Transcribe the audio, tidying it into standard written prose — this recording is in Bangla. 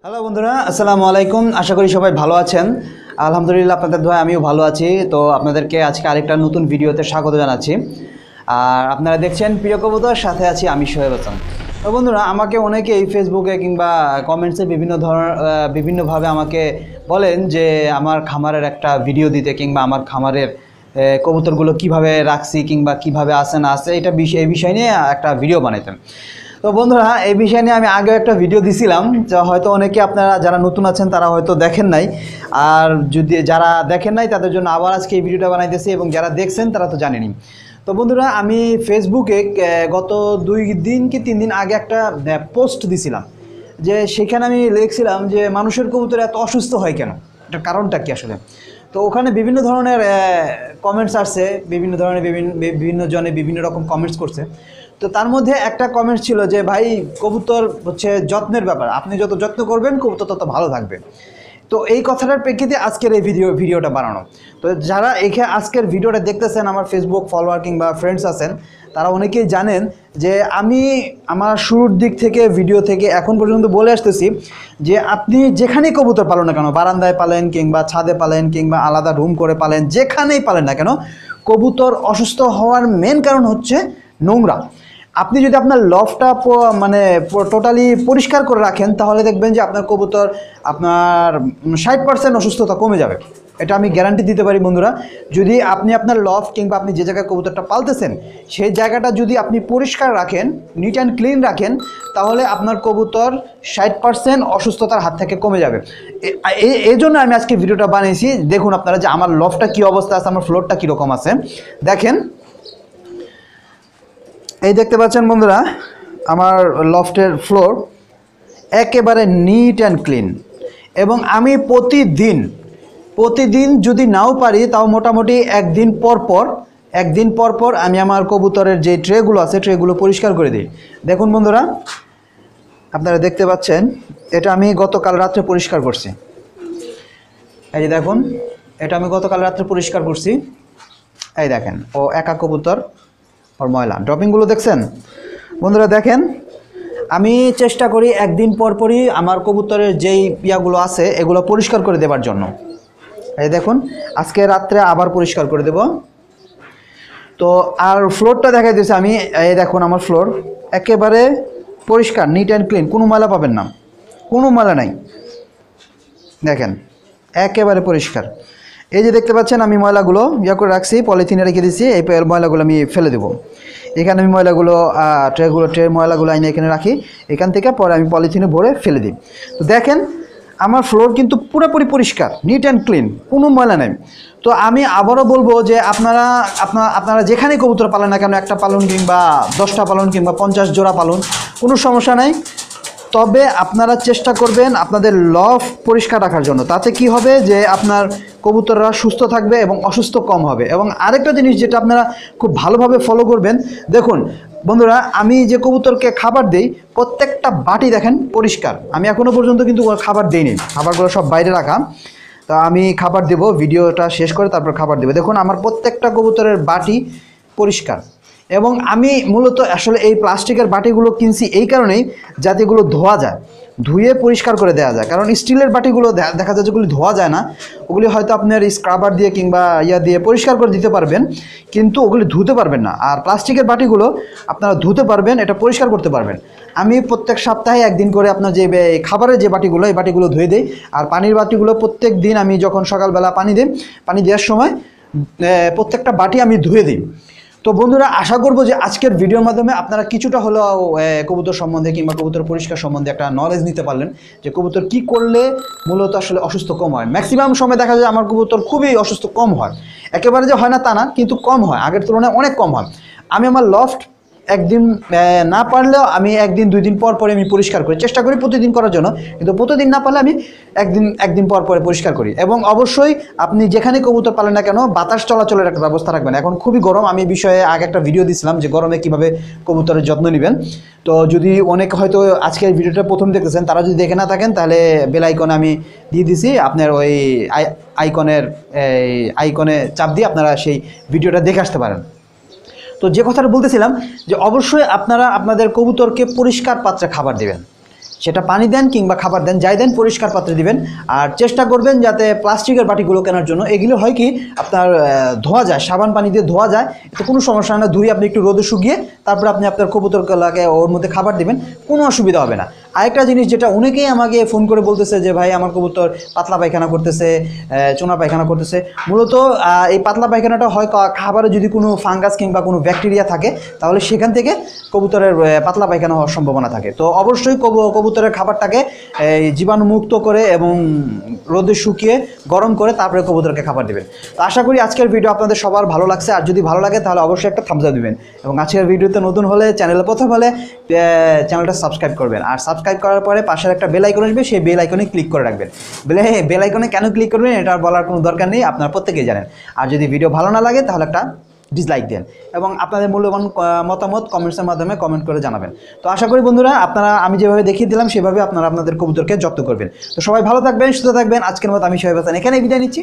হ্যালো বন্ধুরা, আসসালামু আলাইকুম। আশা করি সবাই ভালো আছেন। আলহামদুলিল্লাহ, আপনাদের দোয়ায় আমিও ভালো আছি। তো আপনাদেরকে আজকে আরেকটা নতুন ভিডিওতে স্বাগত জানাচ্ছি। আর আপনারা দেখছেন প্রিয় কবুতর, সাথে আছি আমি সোহেব হাসান। তো বন্ধুরা, আমাকে অনেকেই ফেসবুকে কিংবা কমেন্টসে বিভিন্নভাবে আমাকে বলেন যে আমার খামারের একটা ভিডিও দিতে, কিংবা আমার খামারের কবুতরগুলো কিভাবে রাখছি কিংবা কিভাবে আসে না আসে এই বিষয় নিয়ে একটা ভিডিও বানাইতেন। তো বন্ধুরা, এই বিষয় নিয়ে আমি আগেও একটা ভিডিও দিছিলাম, যা হয়তো অনেকে আপনারা যারা নতুন আছেন তারা হয়তো দেখেন নাই। আর যদি যারা দেখেন নাই তাদের জন্য আবার আজকে এই ভিডিওটা বানাইতেছি, এবং যারা দেখছেন তারা তো জানেনই। তো বন্ধুরা, আমি ফেসবুকে গত 2 দিন কি 3 দিন আগে একটা পোস্ট দিছিলাম, যে সেখানে আমি লিখছিলাম যে মানুষের কবুতর এত অসুস্থ হয় কেন, এটার কারণটা কি আসলে। তো ওখানে বিভিন্ন ধরনের কমেন্টস আসছে, বিভিন্ন জনে বিভিন্ন রকম কমেন্টস করছে। তো তার মধ্যে একটা কমেন্টস ছিল যে ভাই, কবুতর হচ্ছে যত্নের ব্যাপার, আপনি যত যত্ন করবেন কবুতর তত ভালো থাকবে। তো এই কথাটার প্রেক্ষিতে আজকের এই ভিডিওটা বানানো। তো যারা আজকের ভিডিওটা দেখতেছেন, আমার ফেসবুক ফলোয়ার কিংবা ফ্রেন্ডস আছেন, তারা অনেকেই জানেন যে আমি আমার শুরুর দিক থেকে ভিডিও থেকে এখন পর্যন্ত বলে আসতেছি যে আপনি যেখানেই কবুতর পালেন না কেন, বারান্দায় পালেন কিংবা ছাদে পালেন কিংবা আলাদা রুম করে পালেন, যেখানেই পালেন না কেন, কবুতর অসুস্থ হওয়ার মেন কারণ হচ্ছে নোংরা। আপনি যদি আপনার লফটা মানে টোটালি পরিষ্কার করে রাখেন, তাহলে দেখবেন যে আপনার কবুতর আপনার 60% অসুস্থতা কমে যাবে। এটা আমি গ্যারান্টি দিতে পারি বন্ধুরা। যদি আপনি আপনার লফ কিংবা আপনি যে জায়গায় কবুতরটা পালতেছেন সেই জায়গাটা যদি আপনি পরিষ্কার রাখেন, নিট অ্যান্ড ক্লিন রাখেন, তাহলে আপনার কবুতর 60% অসুস্থতার হাত থেকে কমে যাবে। এই জন্য আমি আজকে ভিডিওটা বানিয়েছি। দেখুন আপনারা যে আমার লফটা কী অবস্থা আছে, আমার ফ্লোরটা কীরকম আছে দেখেন। এই দেখতে পাচ্ছেন বন্ধুরা, আমার লফটের ফ্লোর একেবারে নিট অ্যান্ড ক্লিন। এবং আমি প্রতিদিন যদি নাও পারি, তাও মোটামুটি একদিন পর পর আমি আমার কবুতরের যে ট্রেগুলো আছে ট্রেগুলো পরিষ্কার করে দিই। দেখুন বন্ধুরা, আপনারা দেখতে পাচ্ছেন, এটা আমি গতকাল রাত্রে পরিষ্কার করছি। এই যে দেখুন, এটা আমি গতকাল রাত্রে পরিষ্কার করছি। এই দেখেন, ও একা কবুতর, ওর ময়লা ড্রপিংগুলো দেখছেন বন্ধুরা। দেখেন, আমি চেষ্টা করি একদিন পরই আমার কবুতরের যেই পিয়াগুলো আছে এগুলো পরিষ্কার করে দেবার জন্য। এই দেখুন, আজকে রাত্রে আবার পরিষ্কার করে দেব। তো আর ফ্লোরটা দেখাই দিয়েছি আমি। এই দেখুন, আমার ফ্লোর একেবারে পরিষ্কার, নিট অ্যান্ড ক্লিন, কোনো ময়লা পাবেন না, কোনো ময়লা নাই। দেখেন, একেবারে পরিষ্কার। এই যে দেখতে পাচ্ছেন, আমি ময়লাগুলো করে রাখছি, পলিথিনে রেখে দিচ্ছি। এই ময়লাগুলো আমি ফেলে দেবো। এখানে আমি ময়লাগুলো ট্রের ময়লাগুলো আইনে এখানে রাখি, এখান থেকে পরে আমি পলিথিনে ভরে ফেলে দিই। তো দেখেন, আমার ফ্লোর কিন্তু পুরোপুরি পরিষ্কার, নিট অ্যান্ড ক্লিন, কোনো ময়লা নেই। তো আমি আবারও বলবো যে আপনারা যেখানে কবুতর পালেন না কেন, একটা পালন কিংবা 10টা পালন কিংবা 50 জোড়া পালন, কোনো সমস্যা নাই। তবে আপনারা চেষ্টা করবেন আপনাদের লফ পরিষ্কার রাখার জন্য। তাতে কি হবে যে আপনার কবুতররা সুস্থ থাকবে এবং অসুস্থ কম হবে। এবং আরেকটা জিনিস যেটা আপনারা খুব ভালোভাবে ফলো করবেন, দেখুন বন্ধুরা, আমি যে কবুতরকে খাবার দেই প্রত্যেকটা বাটি দেখেন পরিষ্কার। আমি এখনও পর্যন্ত কিন্তু খাবার দিইনি, খাবারগুলো সব বাইরে রাখা। তা আমি খাবার দেব, ভিডিওটা শেষ করে তারপর খাবার দেবো। দেখুন, আমার প্রত্যেকটা কবুতরের বাটি পরিষ্কার। এবং আমি মূলত আসলে এই প্লাস্টিকের বাটিগুলো কিনছি এই কারণেই, যাতে এগুলো ধোয়া যায়, ধুয়ে পরিষ্কার করে দেওয়া যায়। কারণ স্টিলের বাটিগুলো দেখা যায় যেগুলি ধোয়া যায় না, ওগুলি হয়তো আপনার স্ক্রাবার দিয়ে কিংবা দিয়ে পরিষ্কার করে দিতে পারবেন, কিন্তু ওগুলি ধুতে পারবেন না। আর প্লাস্টিকের বাটিগুলো আপনারা ধুতে পারবেন, এটা পরিষ্কার করতে পারবেন। আমি প্রত্যেক সপ্তাহে একদিন করে আপনার যে খাবারের যে বাটিগুলো, এই বাটিগুলো ধুয়ে দিই। আর পানির বাটিগুলো প্রত্যেক দিন আমি যখন সকালবেলা পানি দেওয়ার সময় প্রত্যেকটা বাটি আমি ধুয়ে দিই। তো বন্ধুরা, আশা করব যে আজকের ভিডিওর মাধ্যমে আপনারা কিছুটা হলেও কবুতর সম্বন্ধে কিংবা কবুতর পরিষ্কার সম্বন্ধে একটা নলেজ নিতে পারলেন, যে কবুতর কি করলে মূলত আসলে অসুস্থ কম হয়। ম্যাক্সিমাম সময় দেখা যায় আমার কবুতর খুবই অসুস্থ কম হয়, একেবারে যে হয় না তা না, কিন্তু কম হয়, আগের তুলনায় অনেক কম হয়। আমি আমার লফট একদিন না পারলেও আমি একদিন 2 দিন পর আমি পরিষ্কার করি, চেষ্টা করি প্রতিদিন করার জন্য। কিন্তু প্রতিদিন না পারলে আমি একদিন পর পরিষ্কার করি। এবং অবশ্যই আপনি যেখানে কবুতর পালেন না কেন, বাতাস চলাচলের একটা ব্যবস্থা রাখবেন। এখন খুবই গরম, আমি এই বিষয়ে আগে একটা ভিডিও দিয়েছিলাম যে গরমে কীভাবে কবুতরের যত্ন নেবেন। তো যদি অনেক হয়তো আজকের ভিডিওটা প্রথম দেখতেছেন, তারা যদি দেখে না থাকেন, তাহলে বেল আইকনে আমি দিয়ে দিছি, আপনার ওই আইকনে চাপ দিয়ে আপনারা সেই ভিডিওটা দেখে আসতে পারেন। তো যে কথাটা বলতেছিলাম, যে অবশ্যই আপনারা আপনাদের কবুতরকে পরিষ্কার পাত্রে খাবার দেবেন। সেটা পানি দেন কিংবা খাবার দেন, যাই দেন পরিষ্কার পাত্রে দিবেন। আর চেষ্টা করবেন যাতে প্লাস্টিকের বাটিগুলো কেনার জন্য, এগুলো হয় কি আপনার ধোয়া যায়, সাবান পানি দিয়ে ধোয়া যায়, তো কোনো সমস্যা না, ধুয়ে আপনি একটু রোদে শুকিয়ে তারপরে আপনি আপনার কবুতরগুলোকে ওর মধ্যে খাবার দিবেন, কোনো অসুবিধা হবে না। আরেকটা জিনিস যেটা অনেকেই আমাকে ফোন করে বলতেছে যে ভাই আমার কবুতর পাতলা পায়খানা করতেছে, চোনা পায়খানা করতেছে, মূলত এই পাতলা পায়খানাটা হয় খাবারে যদি কোনো ফাঙ্গাস কিংবা কোনো ব্যাকটেরিয়া থাকে তাহলে সেখান থেকে কবুতরের পাতলা পায়খানা হওয়ার সম্ভাবনা থাকে। তো অবশ্যই কবুতরের খাবারটাকে জীবাণুমুক্ত করে এবং রোদে শুকিয়ে গরম করে তারপরে কবুতরকে খাবার দেবেন। তো আশা করি আজকের ভিডিও আপনাদের সবার ভালো লাগছে, আর যদি ভালো লাগে তাহলে অবশ্যই একটা থামস আপ দিবেন, এবং আজকের ভিডিওতে নতুন হলে, চ্যানেলে প্রথম হলে চ্যানেলটা সাবস্ক্রাইব করবেন, আর সাবস্ক্রাইব করার পরে পাশের একটা বেল আইকন আসবে, সেই বেল আইকনে ক্লিক করে রাখবেন। বেল আইকনে কেন ক্লিক করবেন এটা বলার কোনো দরকার নেই, আপনারা প্রত্যেকেই জানেন। আর যদি ভিডিও ভালো না লাগে তাহলে একটা ডিসলাইক দেন, এবং আপনাদের মূল্যবান মতামত কমেন্টসের মাধ্যমে কমেন্ট করে জানাবেন। তো আশা করি বন্ধুরা আপনারা আমি যেভাবে দেখিয়ে দিলাম সেভাবে আপনারা আপনাদের কবুতরকে যত্ন করবেন। তো সবাই ভালো থাকবেন, সুস্থ থাকবেন। আজকের মতো আমি শোয়েব হাসান এখানে বিদায় নিচ্ছি।